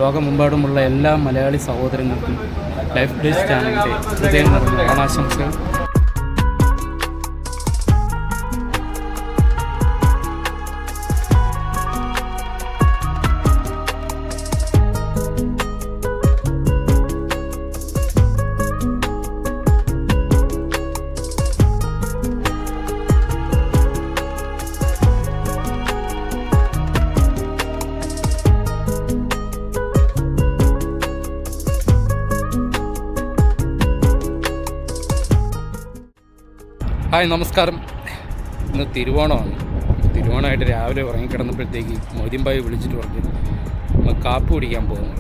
ലോകമെമ്പാടുമുള്ള എല്ലാ മലയാളി സഹോദരങ്ങൾക്കും ലൈഫ് ഡേസ് ചാനലിൻ്റെ ഹൃദയം നിറഞ്ഞ ഓണാശംസകൾ. ഹായ്, നമസ്കാരം. ഇന്ന് തിരുവോണമാണ്. തിരുവോണമായിട്ട് രാവിലെ ഉറങ്ങിക്കിടന്നപ്പോഴത്തേക്ക് മൊയ്തീൻഭായി വിളിച്ചിട്ട് പറഞ്ഞു നമ്മൾ കാപ്പി കുടിക്കാൻ പോകുന്നു.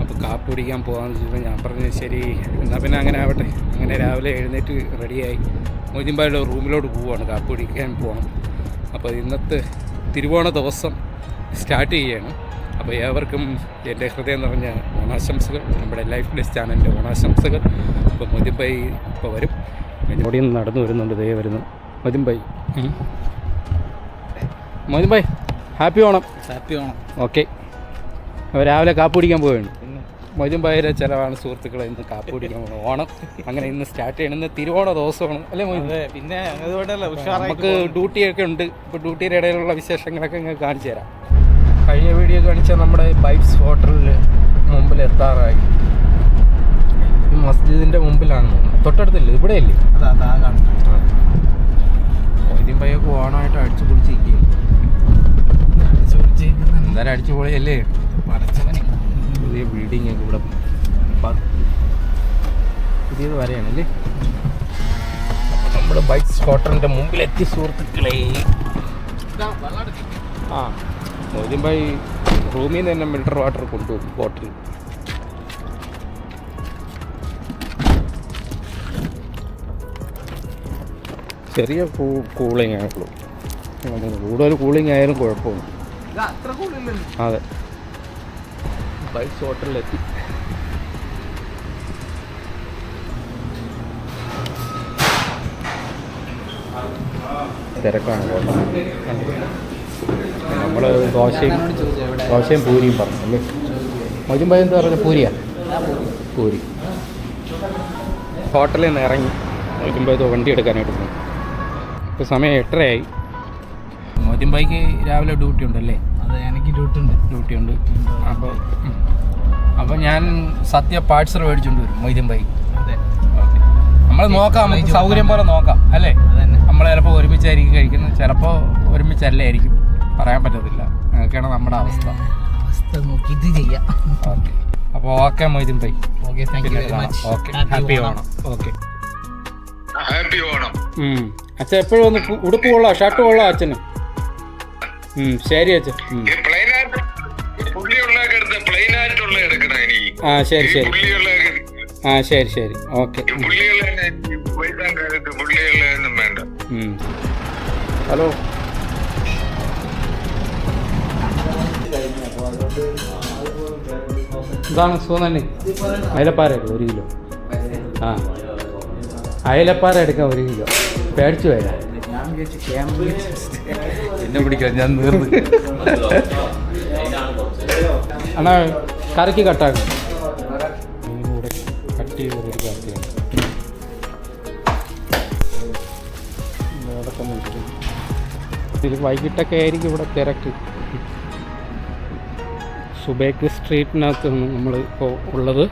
അപ്പോൾ കാപ്പി കുടിക്കാൻ പോകാമെന്ന് വെച്ചപ്പോൾ ഞാൻ പറഞ്ഞു ശരി എന്നാൽ പിന്നെ അങ്ങനെ ആവട്ടെ. അങ്ങനെ രാവിലെ എഴുന്നേറ്റ് റെഡിയായി മൊയ്തീൻഭായിയുടെ റൂമിലോട്ട് പോവുകയാണ്. കാപ്പി കുടിക്കാൻ പോകണം. അപ്പോൾ ഇന്നത്തെ തിരുവോണ ദിവസം സ്റ്റാർട്ട് ചെയ്യുകയാണ്. അപ്പോൾ ഏവർക്കും എൻ്റെ ഹൃദയം നിറഞ്ഞ ഓണാശംസകൾ, നമ്മുടെ ലൈഫ് ഡേസ് ചാനലിൻ്റെ ഓണാശംസകൾ. അപ്പോൾ മൊയ്തീൻഭായി ഇപ്പോൾ വരും. ഇവിടെ നിന്ന് നടന്നു വരുന്നുണ്ട്. ദേ വരുന്നു Moideenbhai. Moideenbhai, happy Onam. Happy Onam. Okay. അപ്പോൾ രാവിലെ കാപ്പി കുടിക്കാൻ പോവുകയാണ്. മൊയ്തീൻഭായിയുടെ ചിലവാണ് സുഹൃത്തുക്കളെ ഇന്ന് കാപ്പി കുടിക്കാൻ പോകുന്നത്. ഓണം അങ്ങനെ ഇന്ന് സ്റ്റാർട്ട് ചെയ്യണം. ഇന്ന് തിരുവോണ ദിവസമാണ് അല്ലേ മൊയ്തീൻ? പിന്നെ നമുക്ക് ഡ്യൂട്ടിയൊക്കെ ഉണ്ട്. ഇപ്പോൾ ഡ്യൂട്ടിയുടെ ഇടയിലുള്ള വിശേഷങ്ങളൊക്കെ നിങ്ങൾക്ക് കാണിച്ചു തരാം. കഴിഞ്ഞ വീഡിയോ കാണിച്ചാൽ നമ്മുടെ ബൈബ്സ് ഹോട്ടലിൽ മുമ്പിൽ എത്താറായി. ഈ മസ്ജിദിൻ്റെ മുമ്പിലാണ് തൊട്ടടുത്തില്ല, ഇവിടെയല്ലേ? മൊയ്തീൻഭായിയൊക്കെ ഓണമായിട്ട് അടിച്ചു പൊളിച്ചിരിക്കുകയും എന്തായാലും അടിച്ചു പൊളിയല്ലേ. പുതിയ ബിൽഡിംഗ് ഒക്കെ ഇവിടെ പുതിയത് വരെയാണല്ലേ. നമ്മുടെ ബൈക്സ് ഹോട്ടലിൻ്റെ മുമ്പിലെത്തി സുഹൃത്തുക്കളെ. ആ, മൊയ്തീൻഭായി റൂമിൽ നിന്ന് തന്നെ മിനറൽ വാട്ടർ കൊണ്ടുപോകും ബോട്ടിൽ. ചെറിയ കൂളിംഗ് ആയുള്ളൂ. കൂടുതൽ കൂളിംഗ് ആയാലും കുഴപ്പമില്ല. അതെ, ബൈക്സ് ഹോട്ടലിലെത്തി. തിരക്കാണ്. നമ്മൾ ദോശയും പൂരിയും പറഞ്ഞു അല്ലേ? മൊയ്തീൻഭായി എന്താ പറഞ്ഞത്? പൂരി. ഹോട്ടലിൽ നിന്ന് ഇറങ്ങി മൊയ്തീൻഭായി വണ്ടി എടുക്കാനായിട്ട് പോകും. ഇപ്പോൾ സമയം 8:30 മൊയ്തീൻഭായിക്ക് രാവിലെ ഡ്യൂട്ടി ഉണ്ടല്ലേ? അതെ, എനിക്ക് ഡ്യൂട്ടി ഉണ്ട്. അപ്പോൾ ഞാൻ സദ്യ പാഴ്സൽ മേടിച്ചുകൊണ്ട് വരും മൊയ്തീൻഭായി. അതെ, ഓക്കെ. നമ്മൾ നോക്കാം, സൗകര്യം പോലെ നോക്കാം അല്ലേ? നമ്മൾ ചിലപ്പോൾ ഒരുമിച്ചായിരിക്കും കഴിക്കുന്നത്, ചിലപ്പോൾ ഒരുമിച്ചല്ലായിരിക്കും, പറയാൻ പറ്റത്തില്ല. അങ്ങനെയൊക്കെയാണ് നമ്മുടെ അവസ്ഥ നോക്കിയിട്ട് ചെയ്യാം. ഓക്കെ. അപ്പോൾ okay Moideenbhai. Okay, thank you. Okay, happy Onam. Okay, happy Onam. അച്ഛൻ എപ്പോഴും ഒന്ന് ഉടുപ്പ് കൊള്ളാം, ഷർട്ട് കൊള്ളാം അച്ഛന്. ശരി അച്ഛൻ. ആ ശരി. ആ ശരി. ഓക്കെ. ഹലോ. ഇതാണ് സുഖം. അയലപ്പാര 1 കിലോ. ആ, അയലപ്പാര എടുക്കാം 1 കിലോ. പേടിച്ചു വരാം. എന്നെ പിടിക്കാം, ഞാൻ നീർന്ന്. അണ്ണാ കറിക്ക് കട്ടാക്കും. മീനൂടെ കട്ട് ചെയ്ത് കറിയാണ്. ഇത് വൈകിട്ടൊക്കെ ആയിരിക്കും ഇവിടെ തിരക്ക്. സുബേക്ക് സ്ട്രീറ്റിനകത്താണ് നമ്മൾ ഇപ്പോൾ ഉള്ളത്.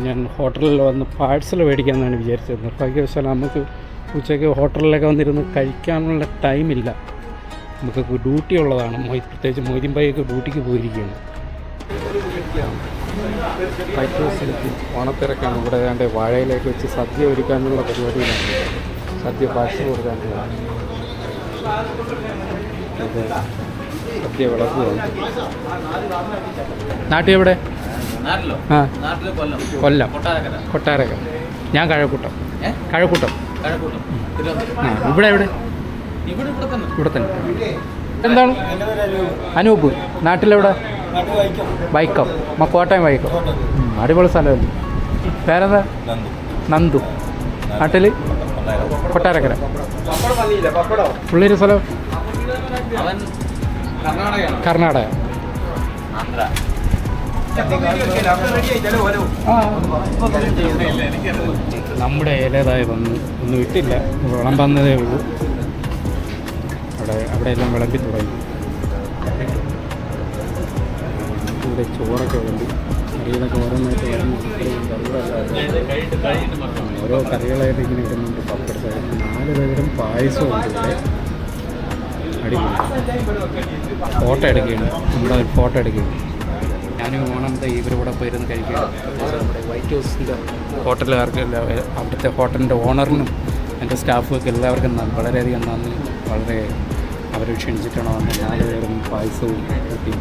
ഞാൻ ഹോട്ടലിൽ വന്ന് പാഴ്സൽ മേടിക്കാമെന്നാണ് വിചാരിച്ചത്. നിർഭാഗ്യവശാൽ നമുക്ക് ഉച്ചയ്ക്ക് ഹോട്ടലിലൊക്കെ വന്നിരുന്ന് കഴിക്കാനുള്ള ടൈമില്ല. നമുക്ക് ഡ്യൂട്ടി ഉള്ളതാണ്. പ്രത്യേകിച്ച് മൊയ്തീൻഭായിയൊക്കെ ഡ്യൂട്ടിക്ക് പോയിരിക്കുകയാണ്. വൈറ്റ് ഹൗസിലേക്ക് ഓണത്തിരക്കാണ്. ഇവിടെ ഏതാണ്ട് വാഴയിലേക്ക് വെച്ച് സദ്യ ഒരുക്കാനുള്ള പരിപാടിയിലാണ്. സദ്യ പാഴ്സൽ കൊടുക്കാനുള്ള സദ്യ വിളക്കുകയാണ്. നാട്ടിൽ എവിടെ? ആ, കൊല്ലം കൊട്ടാരക്കര. ഞാൻ കഴക്കൂട്ടം. ആ, ഇവിടെ ഇവിടെ തന്നെ. എന്താണ്? അനൂപ്. നാട്ടിലെവിടെ? വൈക്കം. കോട്ടയം വൈക്കം. അടിപൊളി സ്ഥലമല്ലേ? പേരെന്താ? നന്ദു. നാട്ടിൽ കൊട്ടാരക്കര. പുള്ളിയുടെ സ്ഥലം? കർണാടക. നമ്മുടെ ഇലേതായി വന്ന് ഒന്നും ഇട്ടില്ല, വിളമ്പന്നതേ ഉള്ളൂ. അവിടെ എല്ലാം വിളമ്പി തുടങ്ങി. ഇവിടെ ചോറൊക്കെ വേണ്ടി കറികളൊക്കെ ഓരോന്നായിട്ട് വരുന്നു. ഓരോ കറികളായിട്ട് ഇങ്ങനെ ഇടുന്നുണ്ട്. പപ്പടത്തെ 4 പേരും പായസവും ഉണ്ട് ഇവിടെ. അടിപൊളി. ഫോട്ടോ എടുക്കുകയാണ്, നമ്മുടെ ഒരു ഫോട്ടോ എടുക്കുകയാണ്. ഞാനും ഓണത്തെ ഇവരുടെ പോയിരുന്ന് കഴിക്കുകയാണ്. നമ്മുടെ വൈറ്റ് ഹൗസിൻ്റെ ഹോട്ടലുകാർക്ക് അവിടുത്തെ ഹോട്ടലിൻ്റെ ഓണറിനും എൻ്റെ സ്റ്റാഫുകൾക്ക് എല്ലാവർക്കും വളരെയധികം നന്ദി. വളരെ അവർ ക്ഷണിച്ചിട്ടാണ് വന്നത്. 4 പേരും പായസവും കിട്ടി.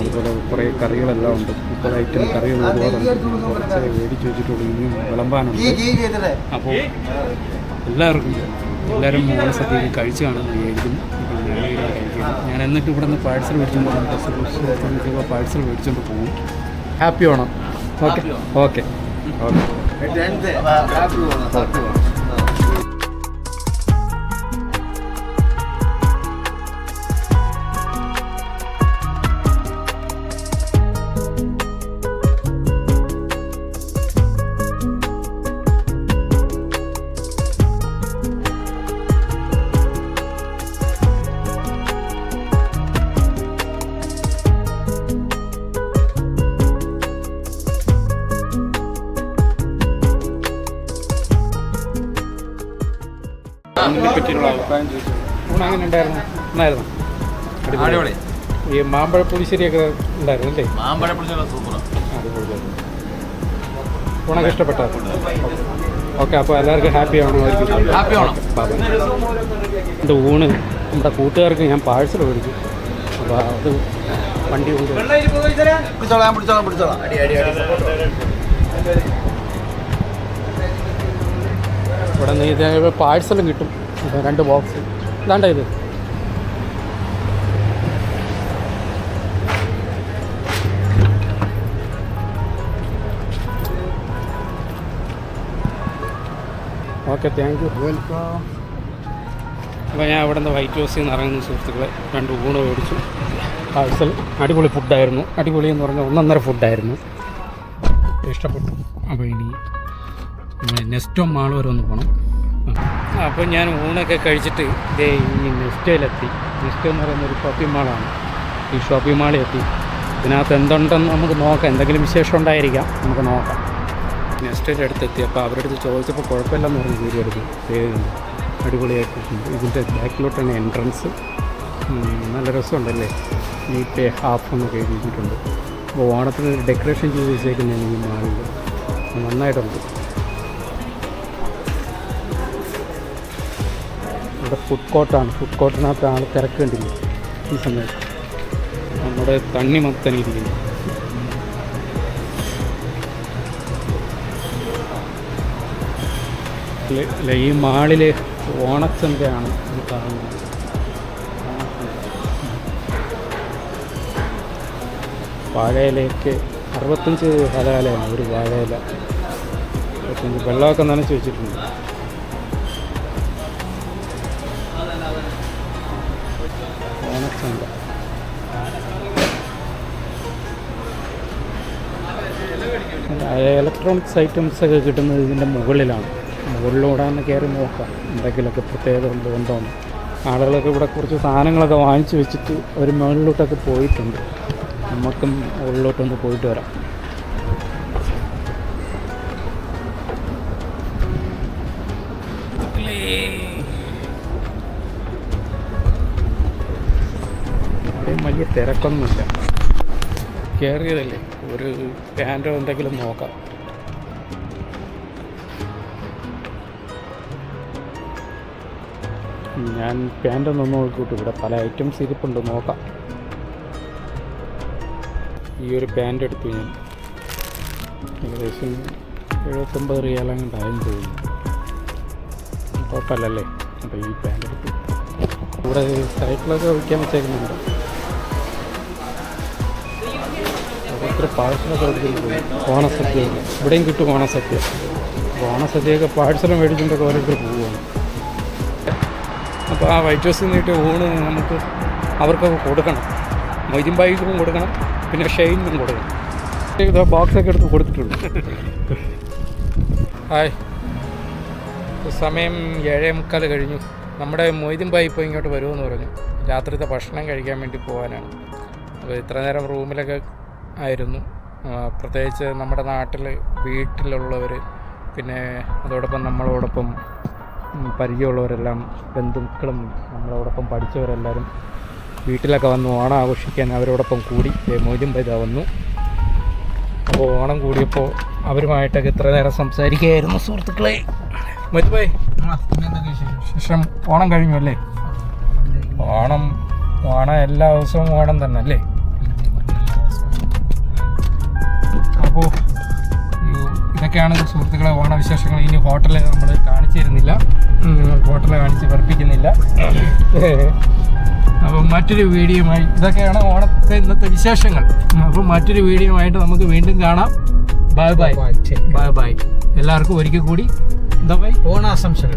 അതുപോലെ കുറേ കറികളെല്ലാം ഉണ്ട്. 30 ഐറ്റം കറികൾ ഒരുപാടുണ്ട്. കുറച്ച് മേടിച്ച് വെച്ചിട്ടുള്ളൂ, ഇനിയും വിളമ്പാനുണ്ട്. അപ്പോൾ എല്ലാവരും ഓണസദ്യയിൽ കഴിച്ച് കാണുമെന്ന് വിചാരിക്കുന്നു. ഞാൻ എന്നിട്ട് ഇവിടെ നിന്ന് പാഴ്സൽ മേടിച്ചുകൊണ്ട് പാഴ്സൽ മേടിച്ചുകൊണ്ട് പോകും. Happy Onam. Okay okay okay. പറ്റിയുള്ള അഭിപ്രായം ചോദിച്ചു. ഊണ് അങ്ങനെ ഉണ്ടായിരുന്നു? നന്നായിരുന്നു. അടിപൊളി. ഈ മാമ്പഴ പുളിശ്ശേരിയൊക്കെ ഉണ്ടായിരുന്നു അല്ലേ? മാമ്പഴ പുളിശ്ശേരി സൂപ്പറാണ്. അടിപൊളി. ഊണൊക്കെ ഇഷ്ടപ്പെട്ടോ? ഓക്കെ, അപ്പോൾ എല്ലാവർക്കും ഹാപ്പി ആവണം. ഹാപ്പി ആവണം. എൻ്റെ ഊണ് നമ്മുടെ കൂട്ടുകാർക്ക് ഞാൻ പാഴ്സൽ മേടിച്ചു. അപ്പോൾ അത് വണ്ടി കൊണ്ട് ഇവിടെ നിന്ന് ഇത് പാഴ്സലും കിട്ടും. 2 ബോക്സ് ഇതാണ്ട ഇത്. Okay, thank U, welcome. അപ്പോൾ ഞാൻ ഇവിടെ നിന്ന് വൈറ്റ് ഹൗസിൽ നിന്ന് ഇറങ്ങുന്ന സുഹൃത്തുക്കളെ 2 ഊണ് മേടിച്ചു. പാഴ്സൽ അടിപൊളി ഫുഡായിരുന്നു. അടിപൊളി എന്ന് പറഞ്ഞാൽ 1.5 ഫുഡായിരുന്നു. ഇഷ്ടപ്പെട്ടു. അപ്പോൾ ഇനി നെസ്റ്റോ മാൾ വരെ ഒന്ന് പോകണം. അപ്പോൾ ഞാൻ ഊണൊക്കെ കഴിച്ചിട്ട് ഇതേ ഈ നെസ്റ്റോയിലെത്തി. നെസ്റ്റോ എന്ന് പറയുന്ന ഒരു ഷോപ്പിംഗ് മാളാണ്. ഈ ഷോപ്പിംഗ് മാളിൽ എത്തി. ഇതിനകത്ത് എന്തുണ്ടെന്ന് നമുക്ക് നോക്കാം. എന്തെങ്കിലും വിശേഷം ഉണ്ടായിരിക്കാം, നമുക്ക് നോക്കാം. നെസ്റ്റോയുടെ അടുത്തെത്തി. അപ്പോൾ അവരുടെ അടുത്ത് ചോദിച്ചപ്പോൾ കുഴപ്പമില്ലെന്ന് പറഞ്ഞ് വീഡിയോ എടുക്കും. അടിപൊളിയായിട്ടുണ്ട്. ഇതിൻ്റെ ബാക്കിലോട്ടാണ് എൻട്രൻസ്. നല്ല രസമുണ്ടല്ലേ? ഈ പേ ഹാഫ് എന്നൊക്കെ എഴുതിയിട്ടുണ്ട്. അപ്പോൾ ഓണത്തിന് ഡെക്കറേഷൻ ചെയ്ത് വെച്ചേക്കുന്നതാണ് ഈ മാളിൽ. നന്നായിട്ടുണ്ട്. ഇവിടെ ഫുഡ് കോർട്ടാണ്. ഫുഡ് കോർട്ടിനകത്ത് ആൾ തിരക്കേണ്ടില്ല ഈ സമയത്ത്. നമ്മുടെ തണ്ണിമത്തൻ ഇരിക്കുന്നു. ഈ മാളിൽ ഓണച്ചന്തയാണ് കാണുന്നത്. വാഴയിലേക്ക് 65 ഹലാലയാണ് ഒരു വാഴയില. 65 വെള്ളമൊക്കെ നനച്ച് വെച്ചിട്ടുണ്ട്. ഓണച്ചന്ത. ഇലക്ട്രോണിക്സ് ഐറ്റംസൊക്കെ കിട്ടുന്നത് ഇതിൻ്റെ മുകളിലാണ്. മുകളിലൂടെ തന്നെ കയറി നോക്കാം എന്തെങ്കിലുമൊക്കെ പ്രത്യേകത ഉണ്ടോ. ആളുകളൊക്കെ ഇവിടെ കുറച്ച് സാധനങ്ങളൊക്കെ വാങ്ങിച്ച് വെച്ചിട്ട് അവർ മുകളിലോട്ടൊക്കെ പോയിട്ടുണ്ട്. നമുക്കും മുകളിലോട്ടൊന്ന് പോയിട്ട് വരാം. അവിടെയും വലിയ തിരക്കൊന്നുമില്ല. കയറിയതല്ലേ, ഒരു പാൻറ്റോ എന്തെങ്കിലും നോക്കാം. ഞാൻ പാൻറ്റൊന്നും നോക്കിയിട്ട് ഇവിടെ പല ഐറ്റംസ് ഇരിപ്പുണ്ട്, നോക്കാം. ഈ ഒരു പാൻറ്റ് എടുത്തു ഞാൻ. ഏകദേശം 79 റിയാലങ്ങണ്ടായും തോന്നുന്നു. കുഴപ്പമില്ലല്ലേ? അപ്പോൾ ഈ പാൻറ്റ് എടുത്തു. ഇവിടെ സൈക്കിളൊക്കെ വയ്ക്കാൻ വെച്ചേക്കുന്നുണ്ട്. ഓരോരുത്തർ പാഴ്സലൊക്കെ എടുത്തിട്ട് പോയി. ഓണസദ്യ ഇവിടെയും കിട്ടും. ഓണസദ്യ. ഓണസദ്യയൊക്കെ പാഴ്സലും മേടിച്ചുകൊണ്ടൊക്കെ ഓരോരുത്തർ പോവുകയാണ്. അപ്പോൾ ആ വൈറ്റ് ഹൗസിൽ നിന്നിട്ട് ഊണ് നമുക്ക് അവർക്കൊക്കെ കൊടുക്കണം. മൊയ്തീൻ ഭായിക്കും കൊടുക്കണം, പിന്നെ ഷെയ്നും കൊടുക്കണം. ഇത് ബോക്സൊക്കെ എടുത്ത് കൊടുത്തിട്ടുണ്ട്. ഹായ്, സമയം 7:45 കഴിഞ്ഞു. നമ്മുടെ മൊയ്തീൻ ഭായി ഇപ്പോൾ ഇങ്ങോട്ട് വരുമെന്ന് പറഞ്ഞു. രാത്രിത്തെ ഭക്ഷണം കഴിക്കാൻ വേണ്ടി പോകാനാണ്. അപ്പോൾ ഇത്ര നേരം റൂമിലൊക്കെ ആയിരുന്നു. പ്രത്യേകിച്ച് നമ്മുടെ നാട്ടിൽ വീട്ടിലുള്ളവർ, പിന്നെ അതോടൊപ്പം നമ്മളോടൊപ്പം പരിചയമുള്ളവരെല്ലാം, ബന്ധുക്കളും നമ്മളോടൊപ്പം പഠിച്ചവരെല്ലാവരും വീട്ടിലൊക്കെ വന്ന് ഓണം ആഘോഷിക്കാൻ അവരോടൊപ്പം കൂടി. മൊയ്തീൻ ഭായി വന്നു. അപ്പോൾ ഓണം കൂടിയപ്പോൾ അവരുമായിട്ടൊക്കെ ഇത്ര നേരം സംസാരിക്കുകയായിരുന്നു സുഹൃത്തുക്കളെ. മൊയ്തീൻ ഭായി, ശേഷം ഓണം കഴിഞ്ഞു അല്ലേ? ഓണം എല്ലാ ദിവസവും ഓണം തന്നെ അല്ലേ? അപ്പോൾ ഇതൊക്കെയാണ് സുഹൃത്തുക്കളെ ഓണവിശേഷങ്ങൾ. ഇനി ഹോട്ടല് നമ്മൾ കാണിച്ചു തരുന്നില്ല, ഹോട്ടല് കാണിച്ച് പഠിപ്പിക്കുന്നില്ല. അപ്പം മറ്റൊരു വീഡിയോയുമായി, ഇതൊക്കെയാണ് ഓണത്തെ ഇന്നത്തെ വിശേഷങ്ങൾ. അപ്പം മറ്റൊരു വീഡിയോയുമായിട്ട് നമുക്ക് വീണ്ടും കാണാം. Bye bye. Bye bye. എല്ലാവർക്കും ഒരിക്കൽ കൂടി എന്താ ബൈ? ഓണാശംസകൾ.